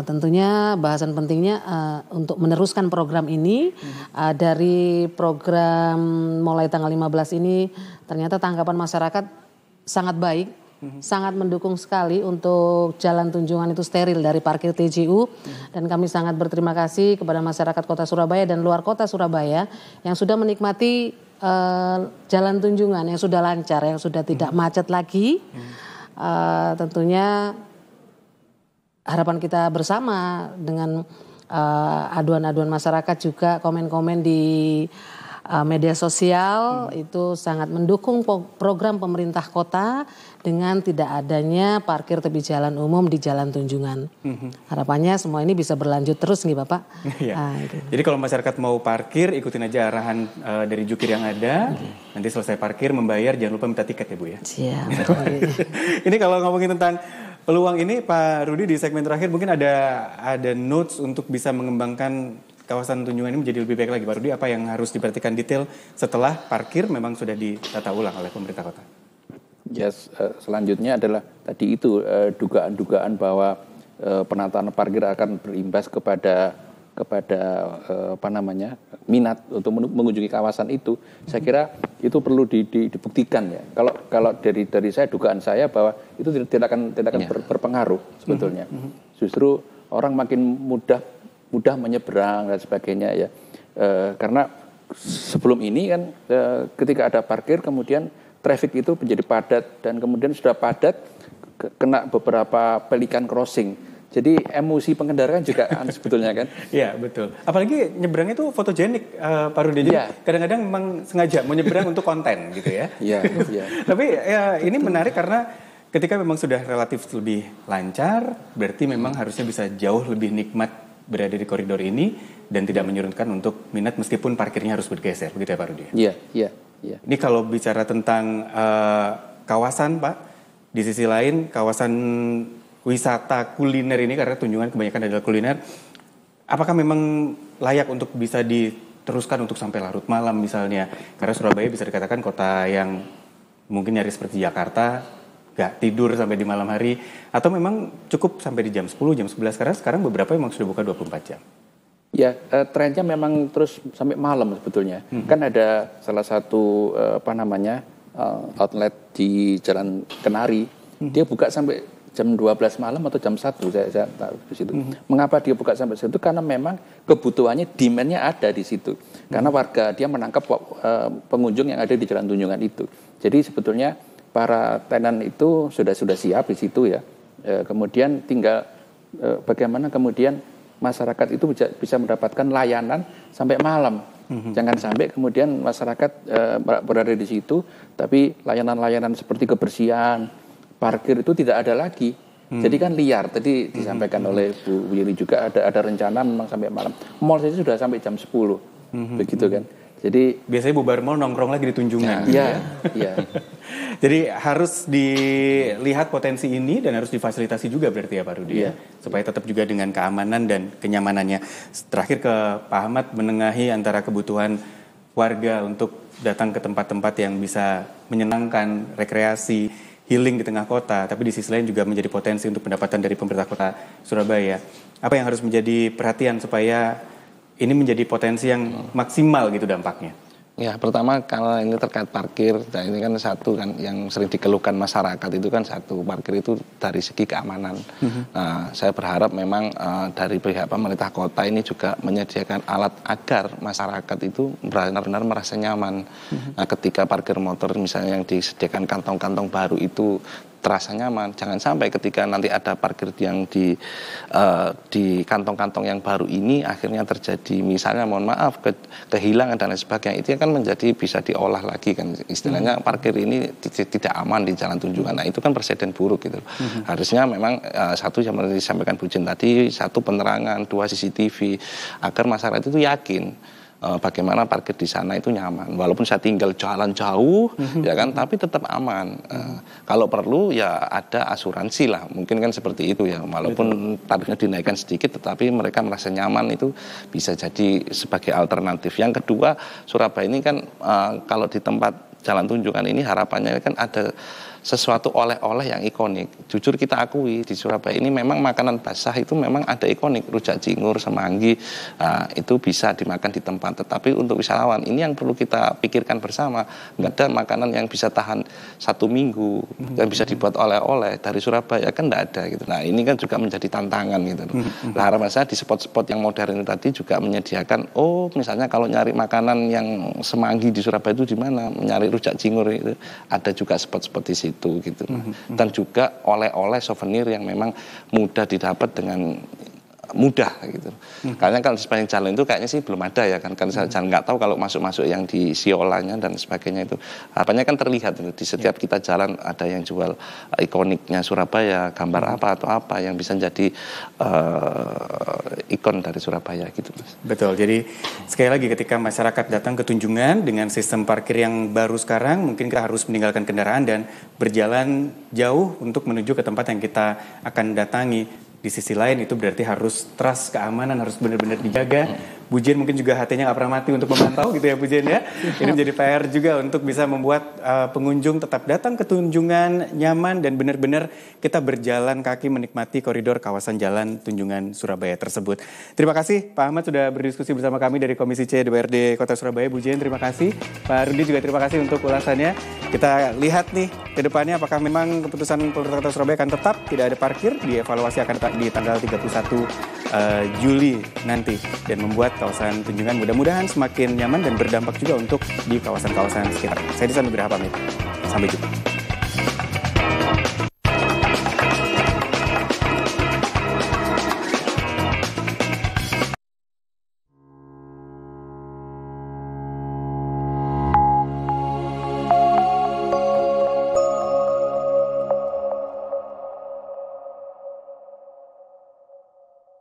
Tentunya bahasan pentingnya untuk meneruskan program ini. Dari program mulai tanggal 15 ini ternyata tanggapan masyarakat sangat baik, sangat mendukung sekali untuk Jalan Tunjungan itu steril dari parkir TJU. Dan kami sangat berterima kasih kepada masyarakat Kota Surabaya dan luar Kota Surabaya yang sudah menikmati Jalan Tunjungan yang sudah lancar, yang sudah tidak macet lagi. Tentunya harapan kita bersama dengan aduan-aduan masyarakat juga, komen-komen di media sosial itu sangat mendukung program pemerintah kota dengan tidak adanya parkir tepi jalan umum di Jalan Tunjungan. Harapannya semua ini bisa berlanjut terus nih Bapak. Gitu. Jadi kalau masyarakat mau parkir, ikutin aja arahan dari jukir yang ada. Nanti selesai parkir, membayar, jangan lupa minta tiket ya Bu ya. Siap. Ini kalau ngomongin tentang peluang ini Pak Rudi, di segmen terakhir mungkin ada notes untuk bisa mengembangkan kawasan Tunjungan ini menjadi lebih baik lagi. Pak Rudi, apa yang harus diperhatikan detail setelah parkir memang sudah ditata ulang oleh pemerintah kota? Selanjutnya adalah tadi itu dugaan-dugaan bahwa penataan parkir akan berimbas kepada minat untuk mengunjungi kawasan itu. Saya kira itu perlu dibuktikan ya. Kalau dari saya, dugaan saya bahwa itu tidak akan berpengaruh sebetulnya. Justru orang makin mudah menyeberang dan sebagainya ya. Karena sebelum ini kan ketika ada parkir kemudian traffic itu menjadi padat dan kemudian sudah padat kena beberapa pelikan crossing. Jadi emosi pengendara kan juga sebetulnya kan. Iya betul. Apalagi nyebrang itu fotogenik Pak Rudi. Jadi kadang-kadang memang sengaja mau nyebrang untuk konten gitu ya. Iya. Tapi ya ini menarik karena ketika memang sudah relatif lebih lancar, berarti memang harusnya bisa jauh lebih nikmat berada di koridor ini dan tidak menyurutkan untuk minat meskipun parkirnya harus bergeser, begitu ya Pak Rudi? Iya. Ini kalau bicara tentang kawasan Pak, di sisi lain kawasan wisata kuliner ini, karena Tunjungan kebanyakan adalah kuliner, apakah memang layak untuk bisa diteruskan untuk sampai larut malam misalnya? Karena Surabaya bisa dikatakan kota yang mungkin nyaris seperti Jakarta, gak tidur sampai di malam hari, atau memang cukup sampai di jam 10, jam 11, karena sekarang beberapa memang sudah buka 24 jam. Ya, trennya memang terus sampai malam sebetulnya. Kan ada salah satu outlet di Jalan Kenari, dia buka sampai jam 12 malam atau jam 1 saya taruh di situ. Mengapa dia buka sampai situ? Karena memang kebutuhannya, demand-nya ada di situ. Karena warga dia menangkap pengunjung yang ada di Jalan Tunjungan itu. Jadi sebetulnya para tenan itu sudah siap di situ ya. Kemudian tinggal bagaimana kemudian masyarakat itu bisa mendapatkan layanan sampai malam. Jangan sampai kemudian masyarakat berada di situ, tapi layanan-layanan seperti kebersihan, parkir itu tidak ada lagi. Jadi kan liar. Tadi disampaikan oleh Bu Yuli juga ada rencana memang sampai malam. Mall saja sudah sampai jam 10. Begitu kan. Jadi biasanya bubar mall nongkrong lagi di Tunjungan. Iya. Jadi harus dilihat potensi ini dan harus difasilitasi juga berarti ya Pak Rudi ya. Supaya tetap juga dengan keamanan dan kenyamanannya. Terakhir ke Pak Ahmad, menengahi antara kebutuhan warga untuk datang ke tempat-tempat yang bisa menyenangkan, rekreasi, healing di tengah kota, tapi di sisi lain juga menjadi potensi untuk pendapatan dari pemerintah kota Surabaya. Apa yang harus menjadi perhatian supaya ini menjadi potensi yang maksimal gitu dampaknya? Ya, pertama kalau ini terkait parkir, nah ini kan satu kan yang sering dikeluhkan masyarakat itu kan satu, parkir itu dari segi keamanan. Nah, saya berharap memang dari pihak pemerintah kota ini juga menyediakan alat agar masyarakat itu benar-benar merasa nyaman. Nah, ketika parkir motor misalnya yang disediakan kantong-kantong baru itu terasa nyaman. Jangan sampai ketika nanti ada parkir yang di kantong-kantong yang baru ini akhirnya terjadi misalnya mohon maaf kehilangan dan lain sebagainya. Itu kan menjadi bisa diolah lagi kan istilahnya parkir ini tidak aman di Jalan Tunjungan. Nah itu kan presiden buruk gitu. Harusnya memang satu yang disampaikan Bu Jen tadi, satu penerangan, dua CCTV agar masyarakat itu yakin bagaimana parkir di sana itu nyaman. Walaupun saya tinggal jalan jauh, ya kan, tapi tetap aman. Kalau perlu ya ada asuransi lah, mungkin kan seperti itu ya. Walaupun tarifnya dinaikkan sedikit, tetapi mereka merasa nyaman itu bisa jadi sebagai alternatif. Yang kedua, Surabaya ini kan kalau di tempat Jalan Tunjungan ini harapannya kan ada sesuatu oleh-oleh yang ikonik. Jujur kita akui di Surabaya ini memang makanan basah itu memang ada ikonik, rujak cingur, semanggi, itu bisa dimakan di tempat. Tetapi untuk wisatawan ini yang perlu kita pikirkan bersama, nggak ada makanan yang bisa tahan 1 minggu, yang bisa dibuat oleh-oleh dari Surabaya kan nggak ada gitu. Nah ini kan juga menjadi tantangan gitu. Nah, harapan saya di spot-spot yang modern tadi juga menyediakan, misalnya kalau nyari makanan yang semanggi di Surabaya itu di mana, nyari rujak cingur itu ada juga spot-spot di situ. gitu. Dan juga oleh-oleh souvenir yang memang mudah didapat dengan mudah gitu. Karena kalau di sepanjang jalan itu kayaknya sih belum ada ya kan jalan nggak tahu kalau masuk yang di Siolanya dan sebagainya itu. Harapannya kan terlihat di setiap kita jalan ada yang jual ikoniknya Surabaya, gambar apa atau apa yang bisa jadi ikon dari Surabaya gitu Mas. Betul. Jadi sekali lagi ketika masyarakat datang ke Tunjungan dengan sistem parkir yang baru sekarang, mungkin kita harus meninggalkan kendaraan dan berjalan jauh untuk menuju ke tempat yang kita akan datangi. Di sisi lain itu berarti harus trust keamanan, harus benar-benar dijaga. Bu Jen mungkin juga hatinya nggak pernah mati untuk memantau gitu ya Bu Jen ya. Ini menjadi PR juga untuk bisa membuat pengunjung tetap datang ke Tunjungan nyaman dan benar-benar kita berjalan kaki menikmati koridor kawasan jalan Tunjungan Surabaya tersebut. Terima kasih Pak Ahmad sudah berdiskusi bersama kami dari Komisi C DPRD Kota Surabaya. Bu Jen terima kasih. Pak Rudi juga terima kasih untuk ulasannya. Kita lihat nih ke depannya apakah memang keputusan pemerintah Kota Surabaya akan tetap tidak ada parkir, dievaluasi akan di tanggal 31 Juli nanti dan membuat kawasan Tunjungan mudah-mudahan semakin nyaman dan berdampak juga untuk di kawasan-kawasan sekitar. Saya Disa Nugraha pamit. Sampai jumpa.